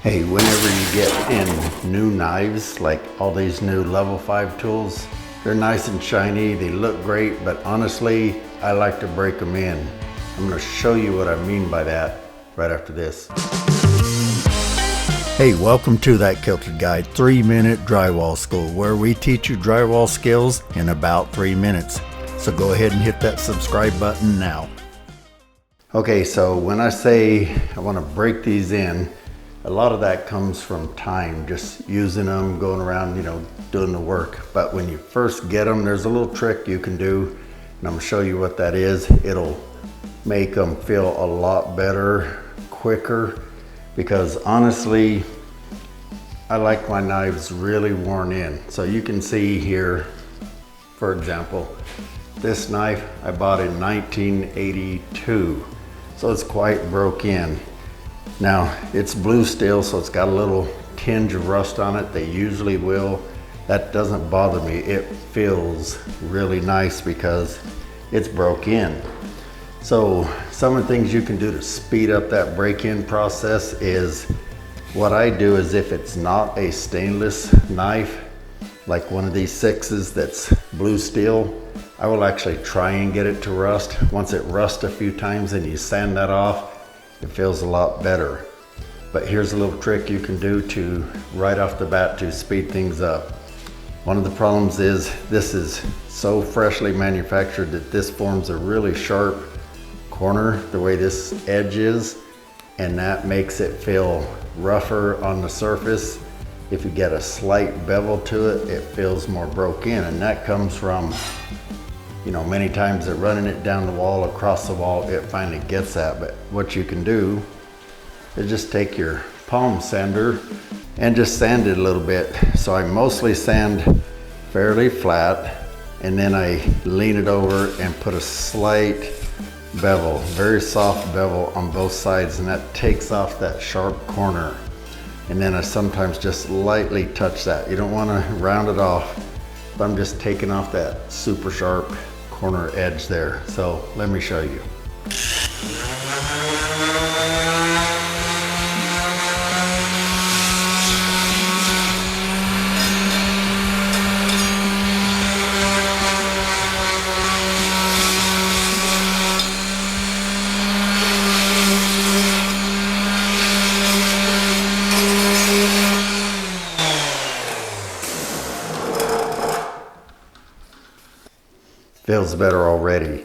Hey, whenever you get in new knives, like all these new level 5 tools, they're nice and shiny, they look great, but honestly, I like to break them in. I'm gonna show you what I mean by that right after this. Hey, welcome to That Kilted Guy 3-minute drywall school, where we teach you drywall skills in about 3 minutes. So go ahead and hit that subscribe button now. Okay, so when I say I wanna break these in, a lot of that comes from time, just using them, going around, doing the work. But when you first get them, there's a little trick you can do, and I'm gonna show you what that is. It'll make them feel a lot better, quicker, because honestly, I like my knives really worn in. So you can see here, for example, this knife I bought in 1982, so it's quite broke in. Now, it's blue steel, so it's got a little tinge of rust on it. They usually will. That doesn't bother me. It feels really nice because it's broke in. So some of the things you can do to speed up that break-in process is, what I do is, if it's not a stainless knife, like one of these 6s that's blue steel, I will actually try and get it to rust. Once it rusts a few times and you sand that off, it feels a lot better. But here's a little trick you can do to, right off the bat, to speed things up. One of the problems is this is so freshly manufactured that this forms a really sharp corner, the way this edge is, and that makes it feel rougher on the surface. If you get a slight bevel to it, it feels more broke in, and that comes from, many times that running it down the wall, across the wall, it finally gets that. But what you can do is just take your palm sander and just sand it a little bit. So I mostly sand fairly flat, and then I lean it over and put a slight bevel, very soft bevel on both sides, and that takes off that sharp corner. And then I sometimes just lightly touch that. You don't want to round it off, but I'm just taking off that super sharp corner edge there. So let me show you. Feels better already.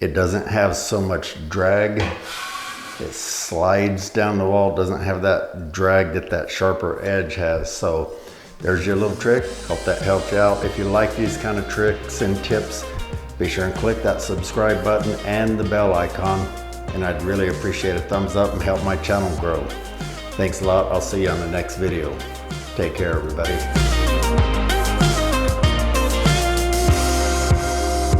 It doesn't have so much drag. It slides down the wall. It doesn't have that drag that that sharper edge has. So there's your little trick. Hope that helped you out. If you like these kind of tricks and tips, be sure and click that subscribe button and the bell icon. And I'd really appreciate a thumbs up and help my channel grow. Thanks a lot. I'll see you on the next video. Take care, everybody.